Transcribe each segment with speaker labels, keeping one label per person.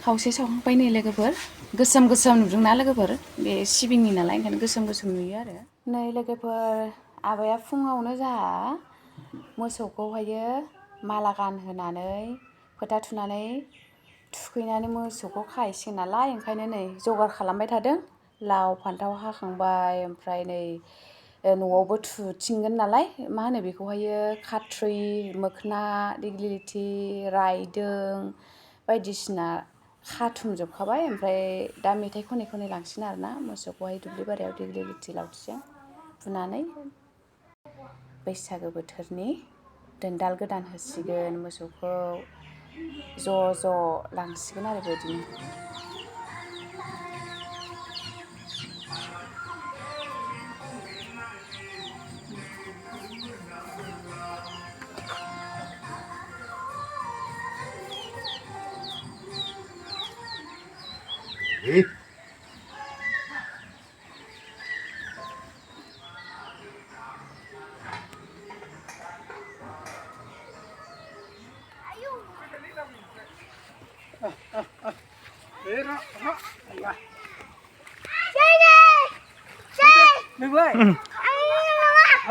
Speaker 1: खावसे सावखांबाय नै लोगोफोर गोसोम गोसोम नुदोंना लोगोफोर बे सिबिंनि नालाय ओंखायनो गोसोम गोसोम नुयो आरो नै लोगोफोर आबाया फुङावनो जाहा मोसौखौहायो माला गानहोनानै फोथा थुनानै थुखैनानै मोसौखौ खाहैसिगोन नालाय ओंखायनो नै जगार खालामबाय थादों लाव फान्थाव हाखांबाय ओमफ्राय नै न'आवबो थुथिंगोन नालाय मा होनो बेखौहायो खाथ्रि मोखोना दिग्लिलिथि रायदों बायदिसिना खाथुमजोबखाबाय ओमफ्राय दा मेथाइ खनै खनै लांसिगोन आरोना मोसौखौहाय दुब्लि बारियाव दिग्लिलिथि लावथिजों बुनानै बैसागो बोथोरनि दोनदाल गोदान होसिगोन मोसौखौ ज' ज' लांसिगोन आरो बेबायदिनो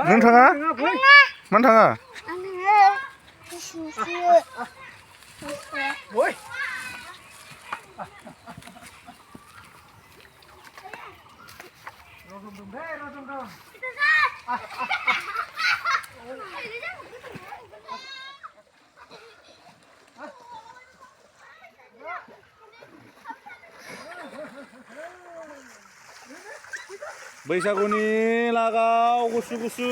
Speaker 2: नों थाङा मानो थाङा बैसागुनि लागाव गुसु गुसु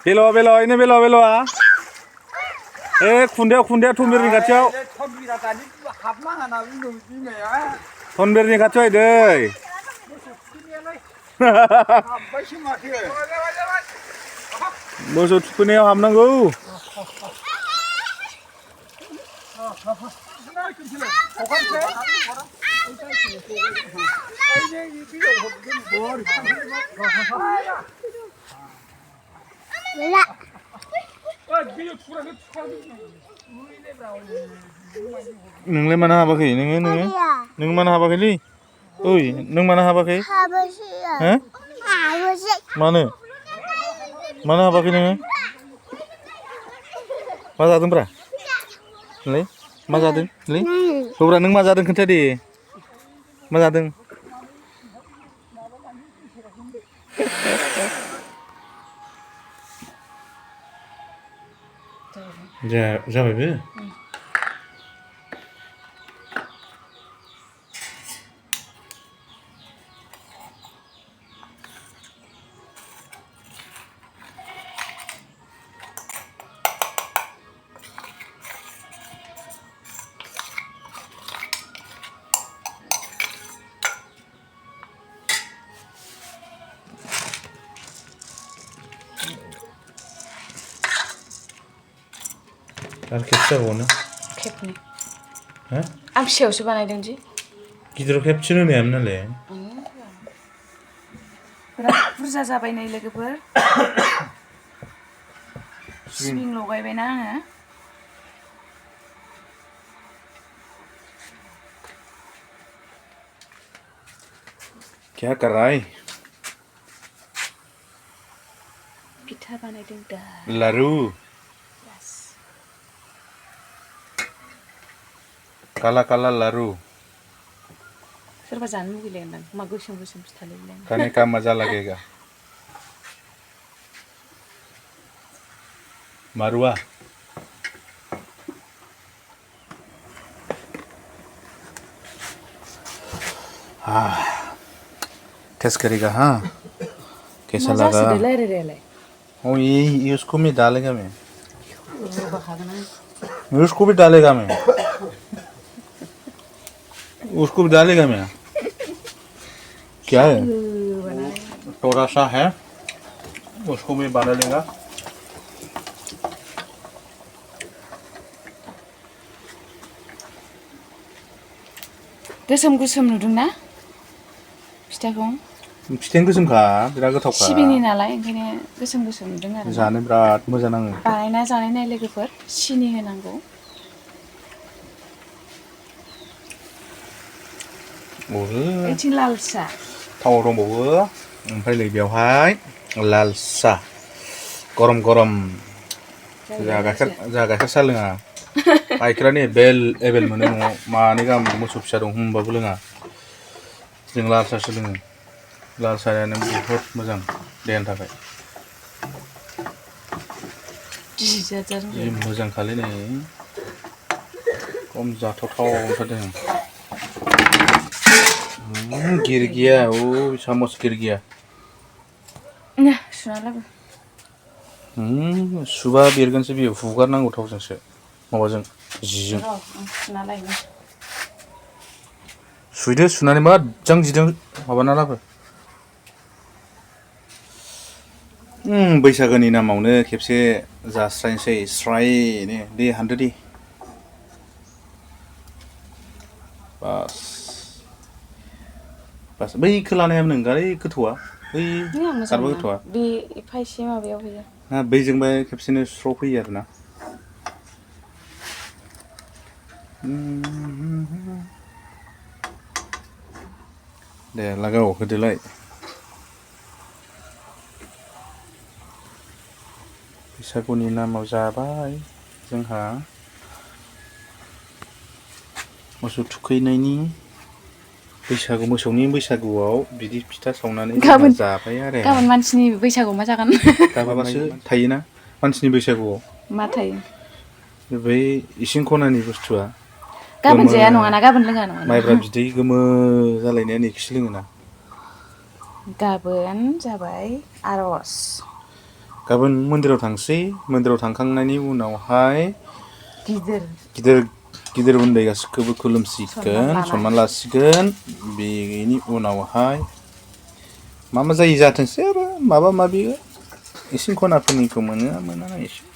Speaker 2: बेल' बेल' बेल'आ खुन्दाया थनबिरनि खाथियाव थनबिरनि खाथियाव दै मोसौ थुखैनायाव हाबनांगौ नोंलाय मानो हाबाखै नोङो मानो हाबाखैलै ओइ नों मानो हाबाखै मानो हाबाखै नोङो मा जादोंब्रा नोंलाय मा जादोंलै हब्रा नों मा जादों खोन्था दे मा जादों जाबायबो आरो खेबसे जाबावनो
Speaker 1: खेबनै आं फिसायावसो बानायदों दि
Speaker 2: गिदिराव खेबसेनो होनायामोन नालाय
Speaker 1: बिराद बुरजा जाबाय नै लोगोफोर सिबिं लगायबायना आङो
Speaker 2: क्या कर रहा है
Speaker 1: फिथा बानायदों दा
Speaker 2: लारु काला काला लारु
Speaker 1: सोरबा जानो लुगैलायगोन मा गोसोम गोसोम फिथा लुगैलायगोन
Speaker 2: खाने का मजा लगेगा मारुआ कैसे करेगा हाँ कैसा
Speaker 1: मा
Speaker 2: लगा
Speaker 1: जासोदो रायलायनायालाय
Speaker 2: ओ ये उसको भी डालेगा मैं उसको भी डालेगा मैं उसको भी डालेगा मैं क्या है थोड़ा सा है उसको भी बना लेगा
Speaker 1: गोसोम गोसोम नुदोंना फिथाखौ
Speaker 2: फिथाइनि गोसोमखा बिराद गोथावखा
Speaker 1: सिबिंनि नालाय ओंखायनो गोसोम गोसोम नुदों आरो
Speaker 2: जानो बिराद मोजां नाङो
Speaker 1: बानायना जानाय नाय लोगोफोर सिनि होनांगौ ओइथिं लाल सा
Speaker 2: थावाव दंबावो ओमफ्राय नै बेवहाय लाल सा गरम गरम जोंहा गाइखेर सा लोङा गाइखेरानो एभेल मोनो न'आव मानै गाहाम मोसौ फिसा दं होमबाबो लोङा जों लाल सासो लोङो लाल सायानो बहुद मोजां देहानि थाखाय जि मोजां खालै नै खम जाथावथाव ओंखारदों गिर गया ओ सामस गिर गया
Speaker 1: सुना लाबो
Speaker 2: सुबा बेरगोनसो बियो हुगारनांगौ थावजोंसो माबाजों जिजों
Speaker 1: सुना लायनो
Speaker 2: सुइदो सुनानै मोजां जिदों माबाना लाबो बैसागोनि नामावनो खेबसे जास्रायनोसै स्रायनो दे हानदो दे बास बैखौ लानायाबो नों गारै गोथौआ बै गारबा गोथौआ
Speaker 1: बे एफा एसे माबायाव होयो
Speaker 2: बैजोंबो खेबसेनो स्र' फैयो आरोना दे लागाव होदोलाय बैसागुनि नामाव जाबाय जोंहा मोसौ थुखैनायनि मोसौनि बैसागुआव बिदि फिथा सावनानै जाबाय आरो
Speaker 1: गाबोन मानसिनि बैसागुआव मा जागोन
Speaker 2: गाबोनसो थायोना मानसिनि बैसागुआव
Speaker 1: मा थायो
Speaker 2: बै इसिं खनानि बुस्थुआ
Speaker 1: गाबोन जाया नङाना गाबोन लोङा नङाना
Speaker 2: माइब्रा बिदै गोमो जालायनाया नैखिसो लोङोना
Speaker 1: गाबोन जाबाय आर'ज
Speaker 2: गाबोन मन्दिराव थांसै मन्दिराव थांखांनायनि उनावहाय गिदिर उन्दै गासिखौबो खुलुमसिगोन सनमान लासिगोन बेनि उनावहाय मा जायो जाथोंसै आरो माबा माबि इसिं खनाफोरनिखौ मोनो मोना एसे